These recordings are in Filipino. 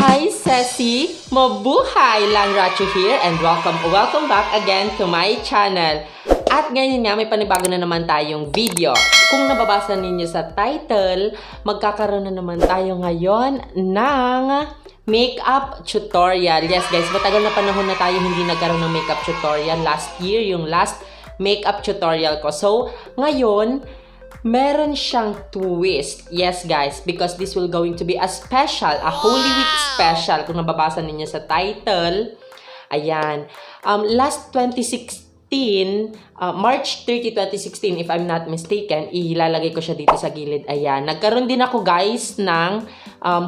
Hi, Cessy! Mabuhay! Lan Racho here and welcome back again to my channel. At ngayon nga, may panibago na naman tayong video. Kung nababasa ninyo sa title, magkakaroon na naman tayo ngayon ng makeup tutorial. Yes guys, matagal na panahon na tayo hindi nagkaroon ng makeup tutorial. Last year, yung last makeup tutorial ko. So, ngayon, meron siyang twist. Yes, guys, because this will going to be a special, a Holy Week special. Kung nababasa ninyo sa title, ayan. Last 2016, March 30, 2016, if I'm not mistaken, ilalagay ko siya dito sa gilid. Ayan. Nagkaroon din ako, guys, ng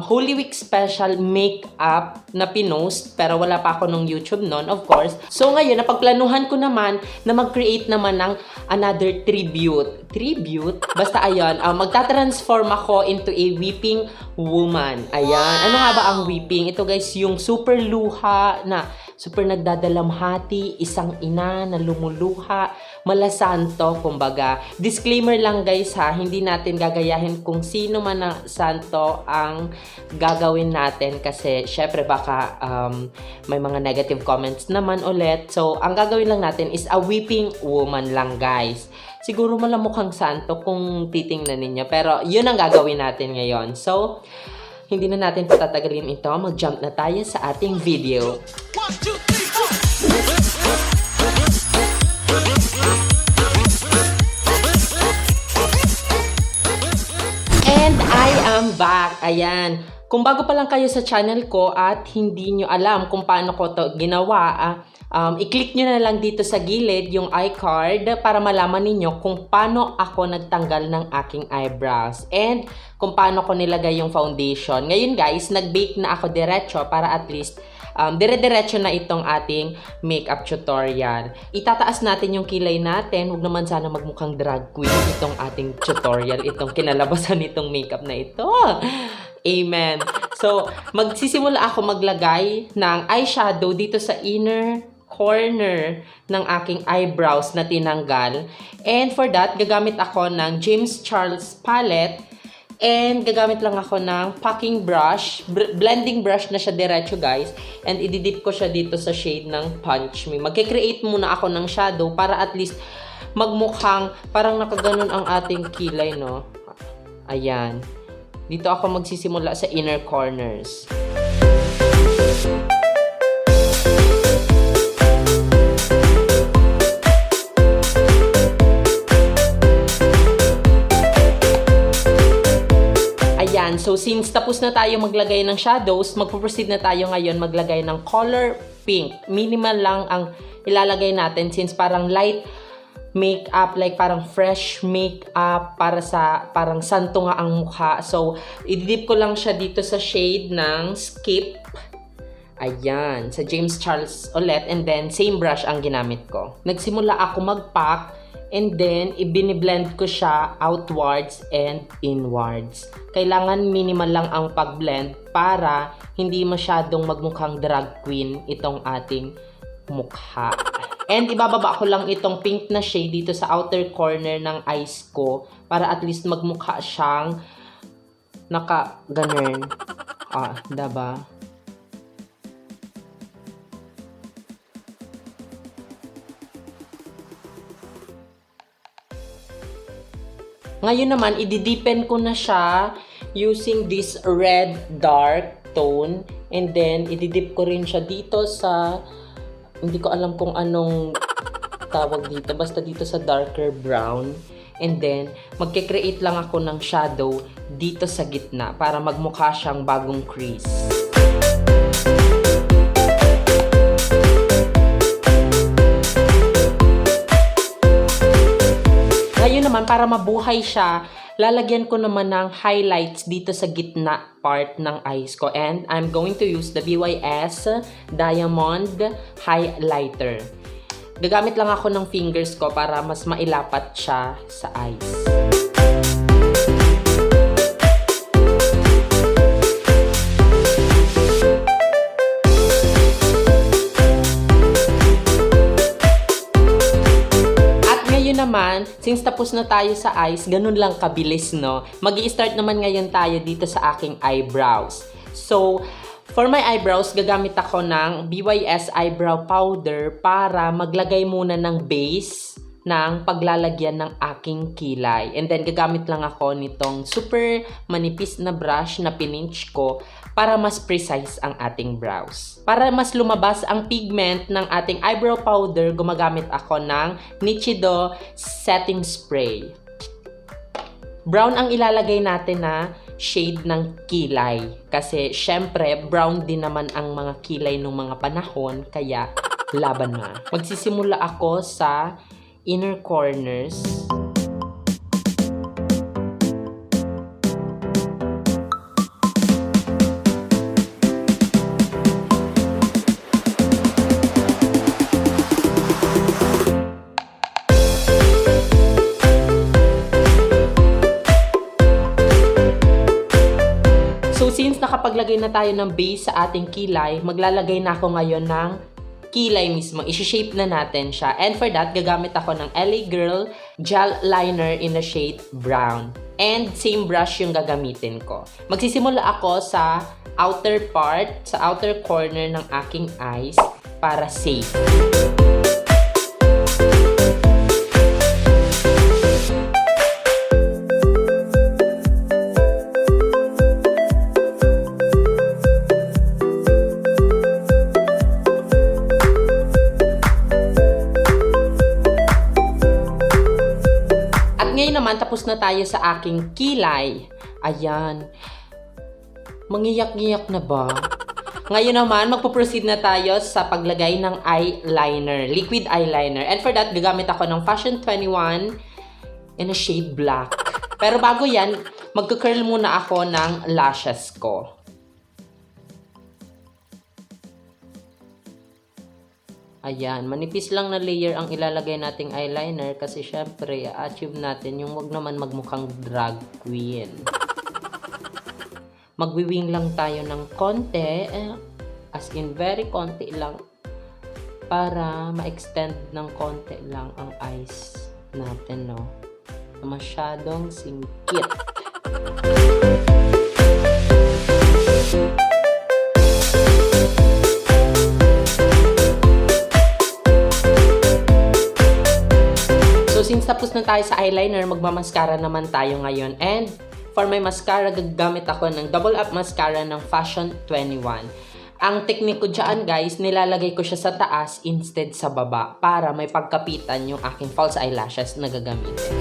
Holy Week special makeup na pinost, pero wala pa ako nung YouTube noon, of course. So, ngayon, napagplanuhan ko naman na mag-create naman ng another tribute. Basta, ayan, magta-transform ako into a weeping woman. Ayan. Ano nga ba ang weeping? Ito, guys, yung super luha na super nagdadalamhati, isang ina na lumuluha, malasanto, kumbaga. Disclaimer lang, guys, ha, hindi natin gagayahin kung sino man na santo ang gagawin natin kasi syempre baka may mga negative comments naman ulit. So, ang gagawin lang natin is a weeping woman lang, guys. Siguro malamukhang santo kung titingnan ninyo, pero yun ang gagawin natin ngayon. So, hindi na natin patatagalin ito. Mag-jump na tayo sa ating video. 1, 2, 3, 4. And I am back. Ayan. Kung bago pa lang kayo sa channel ko at hindi nyo alam kung paano ko to ginawa, i-click nyo na lang dito sa gilid yung iCard para malaman ninyo kung paano ako nagtanggal ng aking eyebrows and kung paano ko nilagay yung foundation. Ngayon guys, nag-bake na ako diretso para at least dire-diretso na itong ating makeup tutorial. Itataas natin yung kilay natin. Huwag naman sana magmukhang drag queen itong ating tutorial, itong kinalabasan nitong makeup na ito. Amen. So, magsisimula ako maglagay ng eyeshadow dito sa inner corner ng aking eyebrows na tinanggal. And for that, gagamit ako ng James Charles palette. And gagamit lang ako ng packing brush. Blending brush na siya diretso, guys. And ididip ko siya dito sa shade ng Punch Me. Magkikreate muna ako ng shadow para at least magmukhang parang nakaganon ang ating kilay, no? Ayan. Dito ako magsisimula sa inner corners. Ayan, so since tapos na tayo maglagay ng shadows, magpo-proceed na tayo ngayon maglagay ng color pink. Minimal lang ang ilalagay natin since parang light makeup, like parang fresh makeup para sa parang santo nga ang mukha. So, ididip ko lang siya dito sa shade ng Skip. Ayan, sa James Charles ulit. And then, same brush ang ginamit ko. Nagsimula ako mag-pack and then, ibiniblend ko siya outwards and inwards. Kailangan minimal lang ang pag-blend para hindi masyadong magmukhang drag queen itong ating mukha. And ibababa ko lang itong pink na shade dito sa outer corner ng eyes ko para at least magmukha siyang naka-ganun. Diba? Ngayon naman, idideepen ko na siya using this red dark tone. And then, ididip ko rin siya dito sa hindi ko alam kung anong tawag dito. Basta dito sa darker brown. And then, magkikreate lang ako ng shadow dito sa gitna para magmukha siyang bagong crease. Ngayon naman, para mabuhay siya, lalagyan ko naman ng highlights dito sa gitna part ng eyes ko. And I'm going to use the BYS Diamond Highlighter. Gagamit lang ako ng fingers ko para mas mailapat siya sa eyes. naman, since tapos na tayo sa eyes, ganun lang kabilis, no? Mag-i-start naman ngayon tayo dito sa aking eyebrows. So, For my eyebrows, gagamit ako ng BYS Eyebrow Powder para maglagay muna ng base ng paglalagyan ng aking kilay. And then, gagamit lang ako nitong super manipis na brush na pininch ko para mas precise ang ating brows. Para mas lumabas ang pigment ng ating eyebrow powder, gumagamit ako ng Nichido Setting Spray. Brown ang ilalagay natin na shade ng kilay. Kasi, syempre, brown din naman ang mga kilay ng mga panahon, kaya laban na. Magsisimula ako sa inner corners. So, since nakapaglagay na tayo ng base sa ating kilay, maglalagay na ako ngayon ng kilay mismo. I-shape na natin siya. And for that, gagamit ako ng LA Girl Gel Liner in the shade Brown. And same brush yung gagamitin ko. Magsisimula ako sa outer part, sa outer corner ng aking eyes para safe. Ngayon naman, tapos na tayo sa aking kilay. Ayan. Mangiyak-ngiyak na ba? Ngayon naman, magpo-proceed na tayo sa paglagay ng eyeliner. Liquid eyeliner. And for that, gagamit ako ng Fashion 21 in a shade black. Pero bago yan, magka-curl muna ako ng lashes ko. Ayan, manipis lang na layer ang ilalagay nating eyeliner kasi syempre, achieve natin yung wag naman magmukhang drag queen. Magwiwing lang tayo ng konti, as in very konti lang, para ma-extend ng konti lang ang eyes natin, no? Masyadong singkit. Since tapos na tayo sa eyeliner, magmamaskara naman tayo ngayon. And for my mascara, gagamit ako ng double up mascara ng Fashion 21. Ang technique ko dyan, guys, nilalagay ko siya sa taas instead sa baba para may pagkapitan yung aking false eyelashes na gagamitin.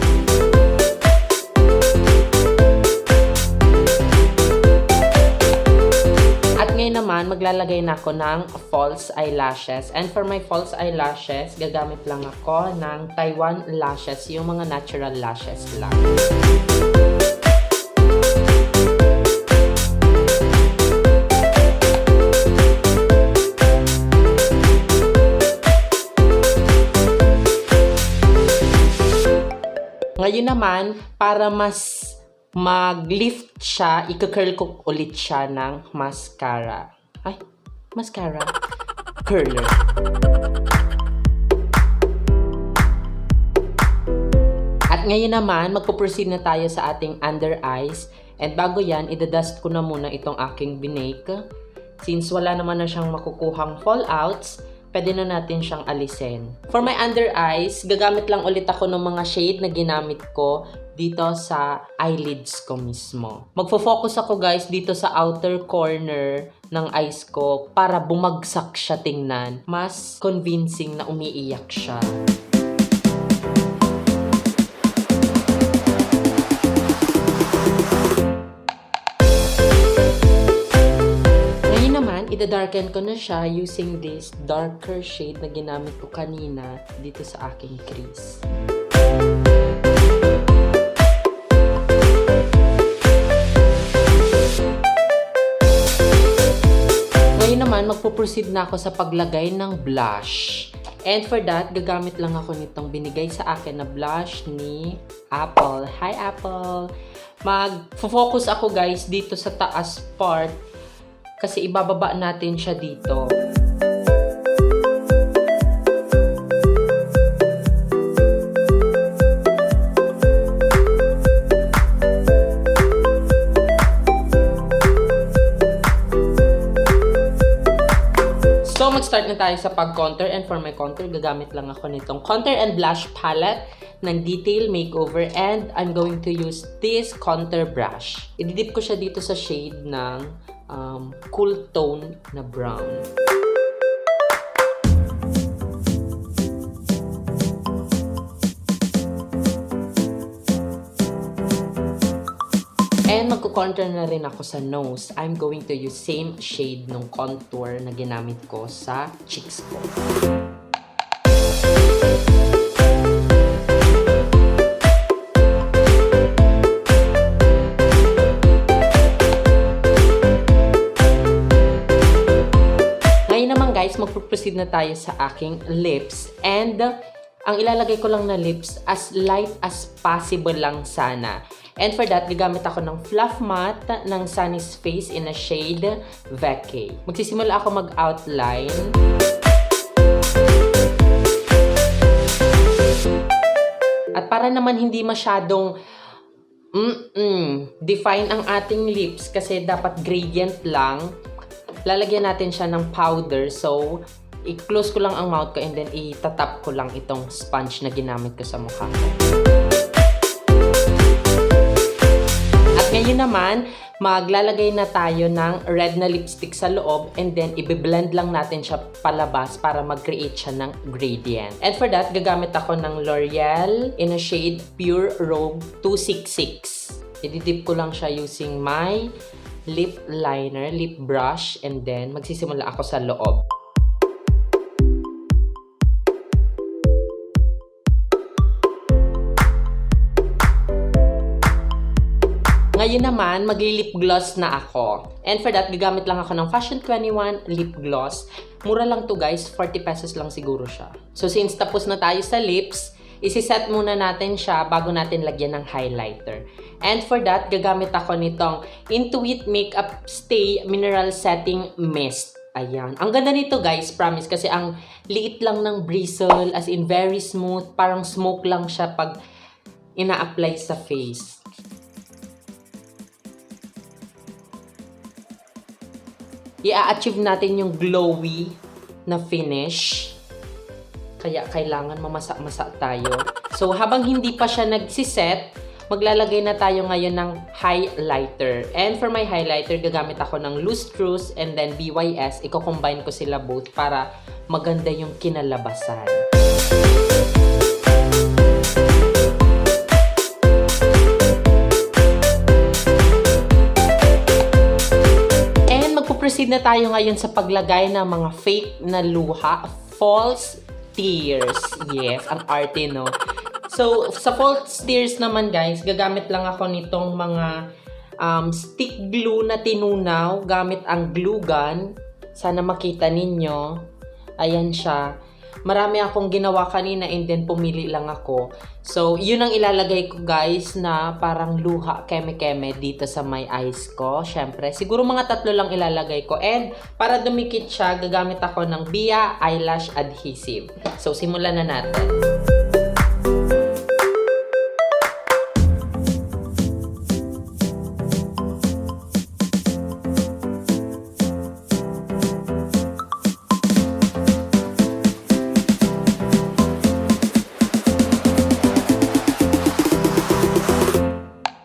Ngayon naman, maglalagay na ako ng false eyelashes. And for my false eyelashes, gagamit lang ako ng Taiwan lashes, yung mga natural lashes lang. Ngayon naman, para mas mag-lift siya, i-curl ko ulit siya ng mascara. Ay, mascara. Curler. At ngayon naman, magpo-proceed na tayo sa ating under eyes. And bago yan, idadust ko na muna itong aking binake. Since wala naman na siyang makukuhang fallouts, pwede na natin siyang alisin. For my under eyes, gagamit lang ulit ako ng mga shade na ginamit ko dito sa eyelids ko mismo. Magfo-focus ako, guys, dito sa outer corner ng eyes ko para bumagsak siya tingnan. Mas convincing na umiiyak siya. Ngayon naman, ida-darken ko na siya using this darker shade na ginamit ko kanina dito sa aking crease. Naman, magpo-proceed na ako sa paglagay ng blush. And for that, gagamit lang ako nitong binigay sa akin na blush ni Apple. Hi, Apple! Mag-focus ako, guys, dito sa taas part kasi ibababa natin siya dito. So, mag-start na tayo sa pag-contour. And for my contour, gagamit lang ako nitong contour and blush palette ng Detail Makeover. And I'm going to use this contour brush. Ididip ko siya dito sa shade ng cool tone na brown. And magko-contour na rin ako sa nose. I'm going to use same shade ng contour na ginamit ko sa cheeks ko. Ngayon naman guys, magpo-proceed na tayo sa aking lips. And ang ilalagay ko lang na lips as light as possible lang sana. And for that, gagamit ako ng Fluff Matte ng Sunny's Face in a shade Vacay. Magsisimula ako mag-outline. At para naman hindi masyadong define ang ating lips kasi dapat gradient lang, lalagyan natin siya ng powder. So, i-close ko lang ang mouth ko and then itatap ko lang itong sponge na ginamit ko sa mukha ko. Ngayon naman, maglalagay na tayo ng red na lipstick sa loob and then i-blend lang natin siya palabas para mag-create siya ng gradient. And for that, gagamit ako ng L'Oreal in a shade Pure Robe 266. I-dip ko lang siya using my lip liner, lip brush, and then magsisimula ako sa loob. Ngayon naman, magli-lip gloss na ako. And for that, gagamit lang ako ng Fashion 21 lip gloss. Mura lang to guys, 40 pesos lang siguro siya. So since tapos na tayo sa lips, isi-set muna natin siya bago natin lagyan ng highlighter. And for that, gagamit ako nitong Intuit Makeup Stay Mineral Setting Mist. Ayan. Ang ganda nito guys, promise. Kasi ang liit lang ng bristle, as in very smooth. Parang smoke lang siya pag ina-apply sa face. I-achieve natin yung glowy na finish. Kaya kailangan mamasa-masa tayo. So, habang hindi pa siya nagsiset, maglalagay na tayo ngayon ng highlighter. And for my highlighter, gagamit ako ng Loose Truth and then BYS. Iko-combine ko sila both para maganda yung kinalabasan. Proceed na tayo ngayon sa paglagay ng mga fake na luha, false tears. Yes, ang arte, no? So, sa false tears naman, guys, gagamit lang ako nitong mga stick glue na tinunaw gamit ang glue gun. Sana makita ninyo. Ayan siya. Marami akong ginawa kanina and then pumili lang ako. So, yun ang ilalagay ko guys na parang luha keme-keme dito sa my eyes ko. Syempre, siguro mga 3 lang ilalagay ko. And para dumikit siya, gagamit ako ng Bia Eyelash Adhesive. So, simulan na natin.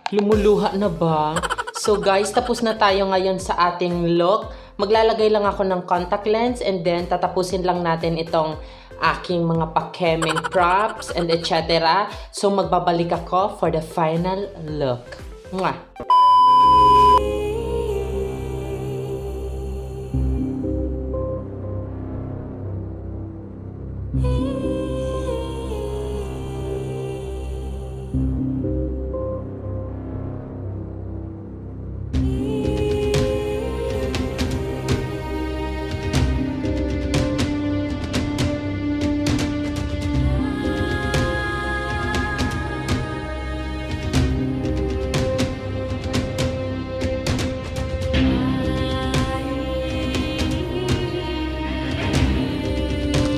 Lumuluha na ba? So guys, tapos na tayo ngayon sa ating look. Maglalagay lang ako ng contact lens and then tatapusin lang natin itong aking mga pakemeng props and etc. So magbabalik ako for the final look. Mwah!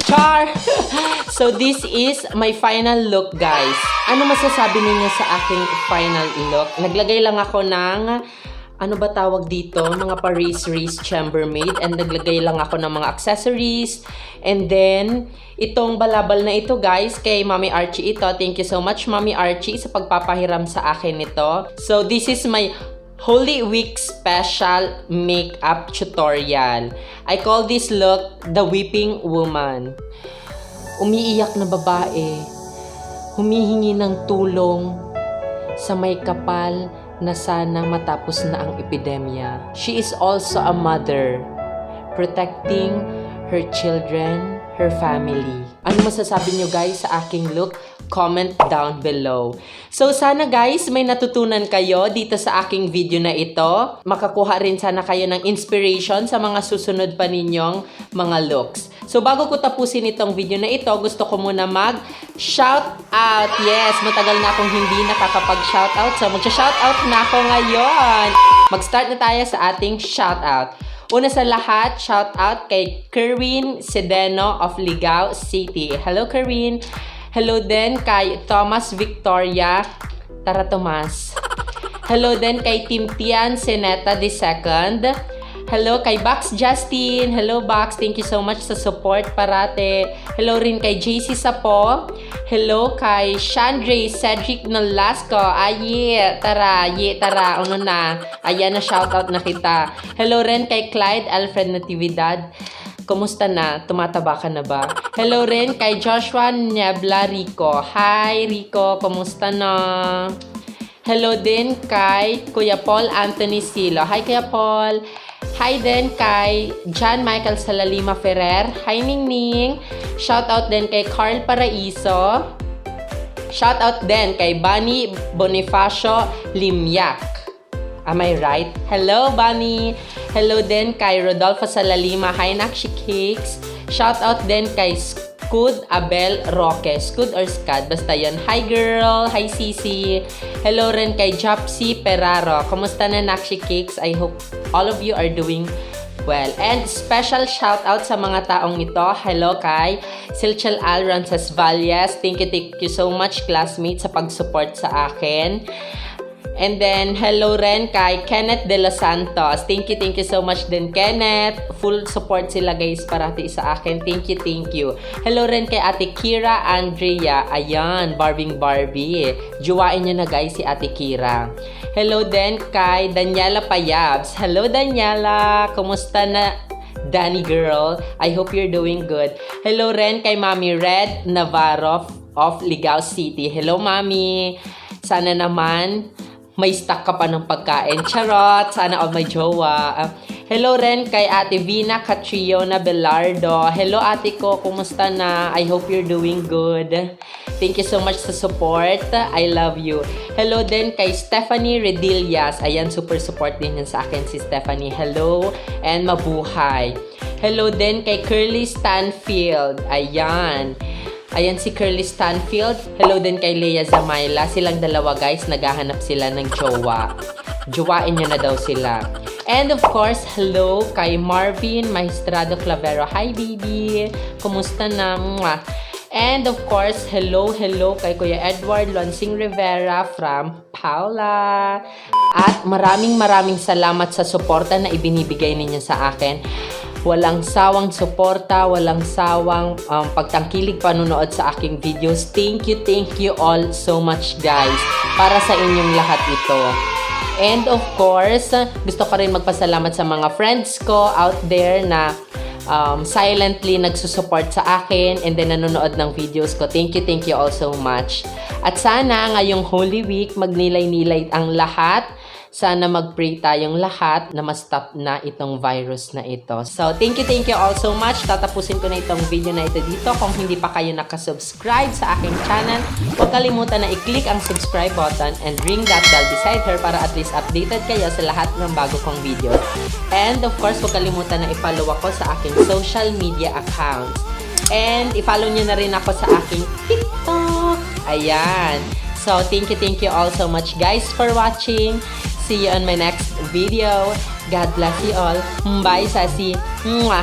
Char! So, this is my final look, guys. Ano masasabi ninyo sa aking final look? Naglagay lang ako ng ano ba tawag dito, mga Paris chambermaid, and naglagay lang ako ng mga accessories. And then, itong balabal na ito guys, kay Mami Archie ito. Thank you so much Mami Archie sa pagpapahiram sa akin nito. So, this is my Holy Week special makeup tutorial. I call this look the Weeping Woman. Umiiyak na babae, humihingi ng tulong sa may kapal na sana matapos na ang epidemya. She is also a mother, protecting her children, her family. Ano masasabi nyo guys sa aking look? Comment down below. So sana guys, may natutunan kayo dito sa aking video na ito. Makakuha rin sana kayo ng inspiration sa mga susunod pa ninyong mga looks. So bago ko tapusin itong video na ito, gusto ko muna mag-shout out. Yes, matagal na akong hindi nakakapag-shout out. So mag-shout out na ako ngayon. Mag-start na tayo sa ating shout out. Una sa lahat, shout out kay Kerwin Sedeno of Ligao City. Hello Kerwin. Hello din kay Thomas Victoria. Tara Tomas. Hello din kay Timtian Seneta II. Hello kay Bax Justin. Hello Bax, thank you so much sa support parate. Hello rin kay JC Sapo. Hello kay Chandre Cedric Nolasco. Tara. Ano na? Ayan na, shoutout na kita. Hello rin kay Clyde Alfred Natividad. Kumusta na? Tumataba ka na ba? Hello rin kay Joshua Niebla Rico. Hi Rico, kumusta na? Hello din kay Kuya Paul Anthony Silo. Hi Kuya Paul. Hi din kay John Michael Salalima Ferrer. Hi Ningning. Shoutout din kay Carl Paraiso. Shoutout din kay Bunny Bonifacio Limyak. Am I right? Hello, Bunny! Hello din kay Rodolfo Salalima. Hi, Nakshi Cakes. Shoutout din kay Scud Abel Roque. Scud or Scud? Basta yun. Hi, girl! Hi, Cessy! Hello rin kay Jopsy Peraro. Kumusta na, Nakshi Cakes? I hope all of you are doing well. And special shoutout sa mga taong ito. Hello kay Silchel Al Roncesvalles. Thank you so much, classmates, sa pag-support sa akin. And then, hello rin kay Kenneth De Los Santos. Thank you so much din, Kenneth. Full support sila guys parati sa akin. Thank you. Hello rin kay Ate Kira Andrea. Ayan, Barbie. Juwain nyo na guys si Ate Kira. Hello din kay Daniela Payabs. Hello Daniela, kumusta na? Danny girl, I hope you're doing good. Hello rin kay Mami Red Navarro of Ligao City. Hello Mami. Sana naman may stock ka pa ng pagkain. Charot! Sana all may jowa. Hello rin kay Ate Vina Catriona Belardo. Hello ate ko, kumusta na? I hope you're doing good. Thank you so much sa support. I love you. Hello din kay Stephanie Redillas. Ayan, super support din yan sa akin si Stephanie. Hello and mabuhay. Hello din kay Curly Stanfield. Ayan si Curly Stanfield. Hello din kay Leia Zamayla. Silang dalawa guys, naghahanap sila ng jowa. Jowain nyo na daw sila. And of course, hello kay Marvin Maestrado Clavero. Hi baby! Kumusta na? Mwah. And of course, hello kay Kuya Edward Lonsing Rivera from Paula. At maraming salamat sa suporta na ibinibigay ninyo sa akin. Walang sawang suporta, walang sawang pagtangkilig panunood sa aking videos. Thank you all so much guys. Para sa inyong lahat ito. And of course, gusto ko rin magpasalamat sa mga friends ko out there na silently nagsusupport sa akin and then nanonood ng videos ko. Thank you all so much. At sana ngayong Holy Week magnilay-nilay ang lahat. Sana mag-pray tayong lahat na ma-stop na itong virus na ito. So, thank you all so much. Tatapusin ko na itong video na ito dito. Kung hindi pa kayo nakasubscribe sa aking channel, huwag kalimutan na i-click ang subscribe button and ring that bell beside her para at least updated kayo sa lahat ng bago kong video. And of course, huwag kalimutan na i-follow ako sa aking social media accounts. And i-follow nyo na rin ako sa aking TikTok. Ayan. So, thank you all so much guys for watching. See you on my next video. God bless you all. Bye, Cessy. Mwah!